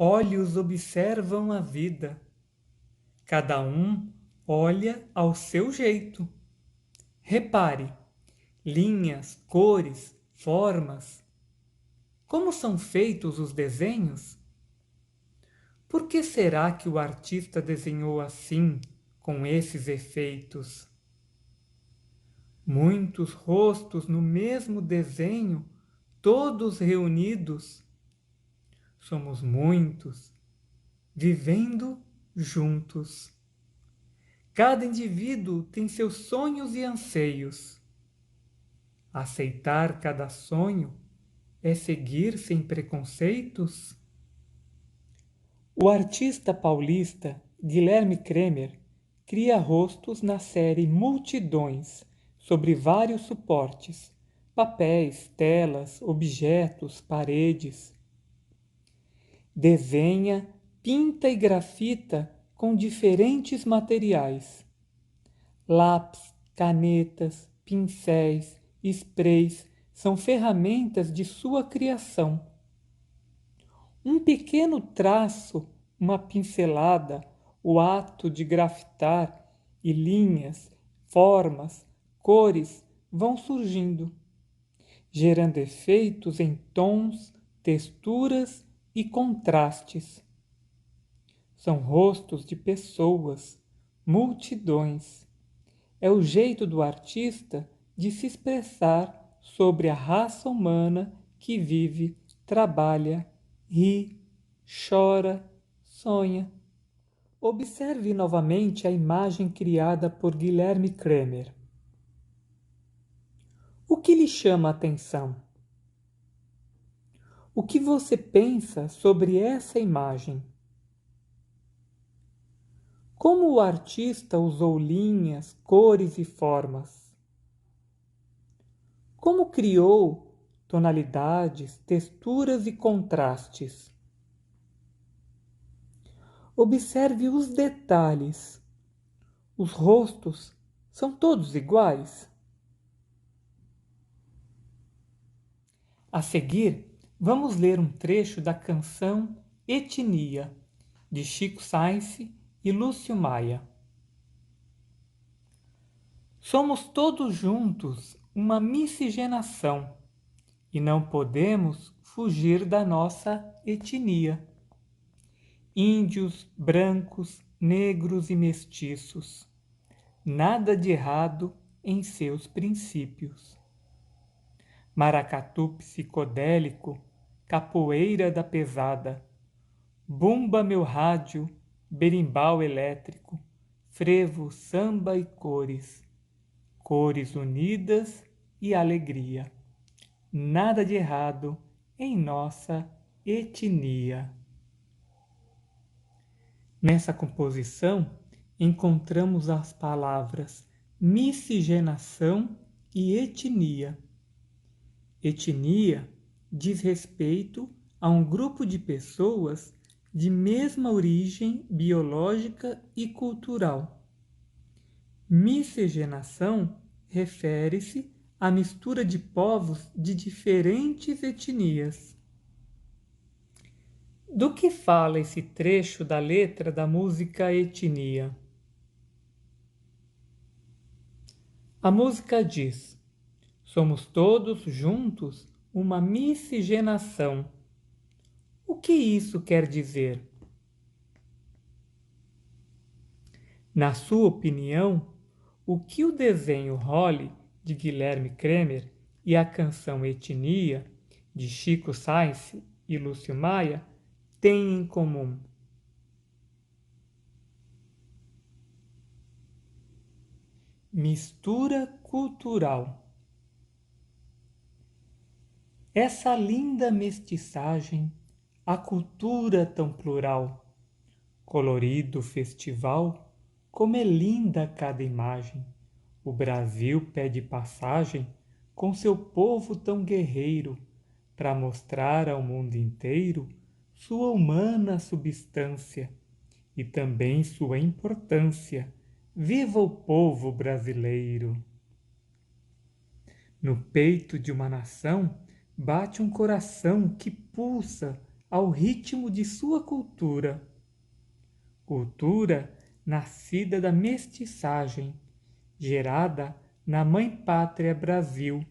olhos observam a vida. Cada um olha ao seu jeito. Repare, linhas, cores, formas. Como são feitos os desenhos? Por que será que o artista desenhou assim, com esses efeitos? Muitos rostos no mesmo desenho, todos reunidos. Somos muitos, vivendo juntos. Cada indivíduo tem seus sonhos e anseios. Aceitar cada sonho é seguir sem preconceitos? O artista paulista Guilherme Kremer cria rostos na série Multidões, sobre vários suportes, papéis, telas, objetos, paredes. Desenha, pinta e grafita com diferentes materiais. Lápis, canetas, pincéis, sprays são ferramentas de sua criação. Um pequeno traço, uma pincelada, o ato de grafitar e linhas, formas, cores vão surgindo, gerando efeitos em tons, texturas e contrastes. São rostos de pessoas, multidões. É o jeito do artista de se expressar sobre a raça humana que vive, trabalha, ri, chora, sonha. Observe novamente a imagem criada por Guilherme Kremer. O que lhe chama a atenção? O que você pensa sobre essa imagem? Como o artista usou linhas, cores e formas? Como criou tonalidades, texturas e contrastes? Observe os detalhes. Os rostos são todos iguais? A seguir, vamos ler um trecho da canção Etnia, de Chico Science e Lúcio Maia. Somos todos juntos uma miscigenação e não podemos fugir da nossa etnia. Índios, brancos, negros e mestiços. Nada de errado em seus princípios. Maracatu psicodélico, capoeira da pesada. Bumba meu rádio, berimbau elétrico, frevo, samba e cores. Cores unidas e alegria. Nada de errado em nossa etnia. Nessa composição, encontramos as palavras miscigenação e etnia. Etnia diz respeito a um grupo de pessoas de mesma origem biológica e cultural. Miscigenação refere-se à mistura de povos de diferentes etnias. Do que fala esse trecho da letra da música Etnia? A música diz: somos todos juntos uma miscigenação. O que isso quer dizer? Na sua opinião, o que o desenho Holly, de Guilherme Kremer, e a canção Etnia, de Chico Science e Lúcio Maia, têm em comum? Mistura cultural. Essa linda mestiçagem, a cultura tão plural, colorido festival, como é linda cada imagem. O Brasil pede passagem com seu povo tão guerreiro, para mostrar ao mundo inteiro sua humana substância e também sua importância. Viva o povo brasileiro! No peito de uma nação bate um coração que pulsa ao ritmo de sua cultura. Cultura nascida da mestiçagem, gerada na mãe pátria Brasil,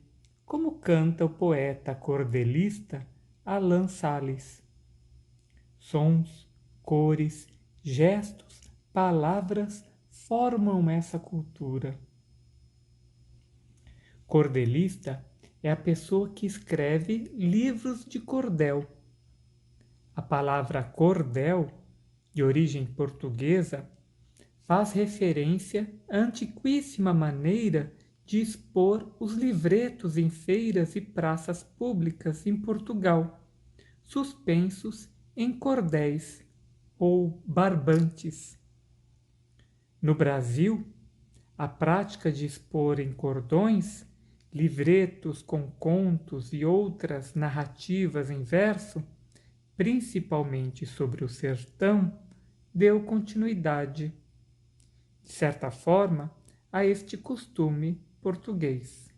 como canta o poeta cordelista Alan Salles. Sons, cores, gestos, palavras formam essa cultura. Cordelista é a pessoa que escreve livros de cordel. A palavra cordel, de origem portuguesa, faz referência à antiquíssima maneira de expor os livretos em feiras e praças públicas em Portugal, suspensos em cordéis ou barbantes. No Brasil, a prática de expor em cordões livretos com contos e outras narrativas em verso, principalmente sobre o sertão, deu continuidade, de certa forma, a este costume português.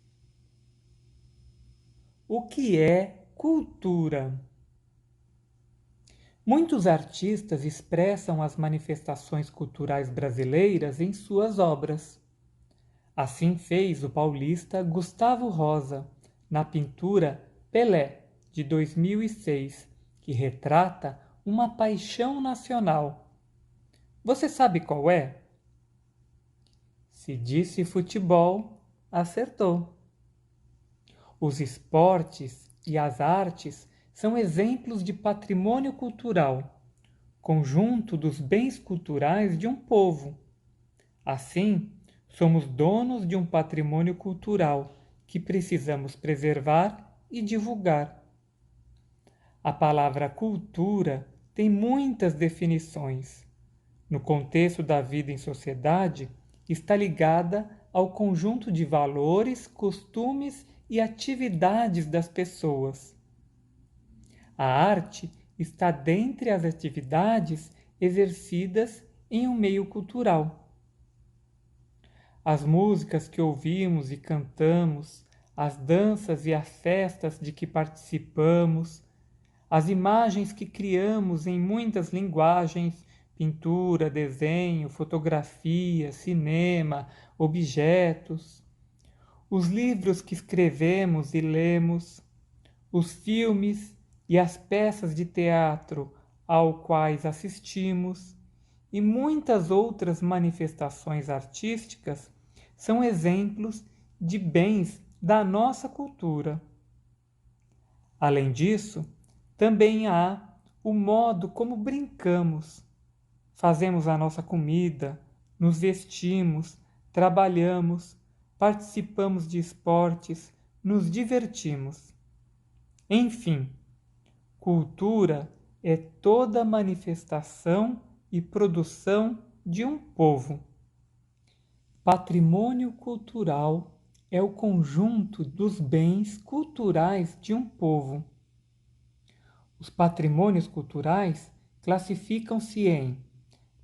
O que é cultura? Muitos artistas expressam as manifestações culturais brasileiras em suas obras. Assim fez o paulista Gustavo Rosa, na pintura Pelé, de 2006, que retrata uma paixão nacional. Você sabe qual é? Se disse futebol, acertou. Os esportes e as artes são exemplos de patrimônio cultural, conjunto dos bens culturais de um povo. Assim, somos donos de um patrimônio cultural que precisamos preservar e divulgar. A palavra cultura tem muitas definições. No contexto da vida em sociedade, está ligada ao conjunto de valores, costumes e atividades das pessoas. A arte está dentre as atividades exercidas em um meio cultural. As músicas que ouvimos e cantamos, as danças e as festas de que participamos, as imagens que criamos em muitas linguagens, pintura, desenho, fotografia, cinema, objetos, os livros que escrevemos e lemos, os filmes e as peças de teatro aos quais assistimos e muitas outras manifestações artísticas são exemplos de bens da nossa cultura. Além disso, também há o modo como brincamos, fazemos a nossa comida, nos vestimos, trabalhamos, participamos de esportes, nos divertimos. Enfim, cultura é toda manifestação e produção de um povo. Patrimônio cultural é o conjunto dos bens culturais de um povo. Os patrimônios culturais classificam-se em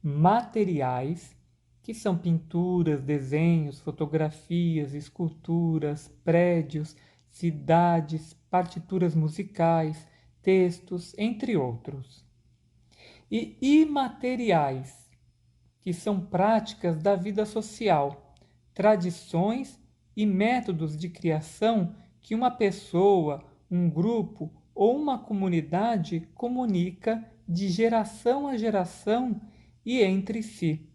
materiais, que são pinturas, desenhos, fotografias, esculturas, prédios, cidades, partituras musicais, textos, entre outros. E imateriais, que são práticas da vida social, tradições e métodos de criação que uma pessoa, um grupo ou uma comunidade comunica de geração a geração e entre si,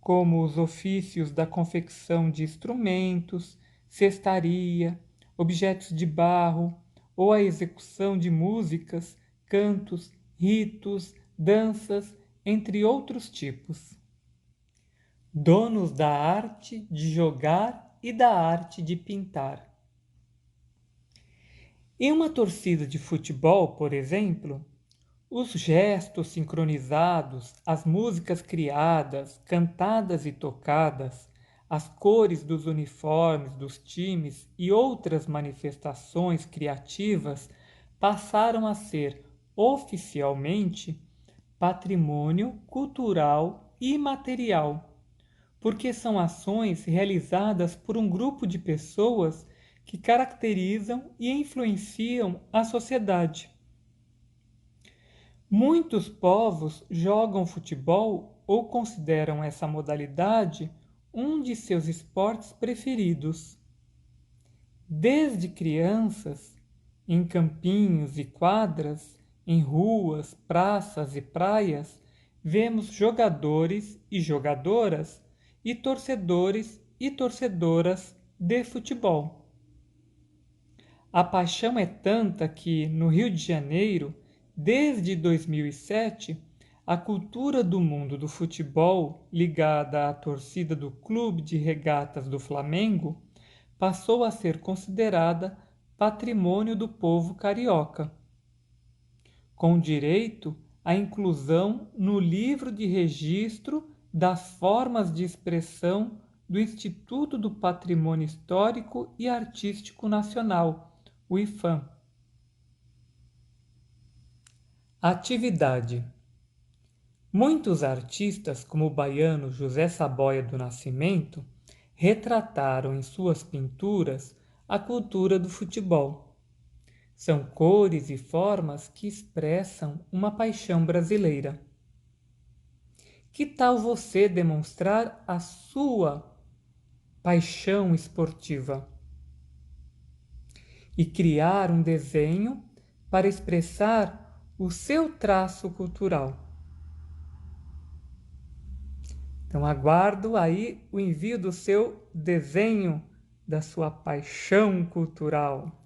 como os ofícios da confecção de instrumentos, cestaria, objetos de barro ou a execução de músicas, cantos, ritos, danças, entre outros tipos. Donos da arte de jogar e da arte de pintar. Em uma torcida de futebol, por exemplo, os gestos sincronizados, as músicas criadas, cantadas e tocadas, as cores dos uniformes dos times e outras manifestações criativas passaram a ser, oficialmente, patrimônio cultural imaterial, porque são ações realizadas por um grupo de pessoas que caracterizam e influenciam a sociedade. Muitos povos jogam futebol ou consideram essa modalidade um de seus esportes preferidos. Desde crianças, em campinhos e quadras, em ruas, praças e praias, vemos jogadores e jogadoras e torcedores e torcedoras de futebol. A paixão é tanta que, no Rio de Janeiro, desde 2007, a cultura do mundo do futebol, ligada à torcida do Clube de Regatas do Flamengo, passou a ser considerada patrimônio do povo carioca, com direito à inclusão no Livro de Registro das Formas de Expressão do Instituto do Patrimônio Histórico e Artístico Nacional, o IFAM. Atividade. Muitos artistas, como o baiano José Saboia do Nascimento, retrataram em suas pinturas a cultura do futebol. São cores e formas que expressam uma paixão brasileira. Que tal você demonstrar a sua paixão esportiva e criar um desenho para expressar o seu traço cultural? Então aguardo aí o envio do seu desenho da sua paixão cultural.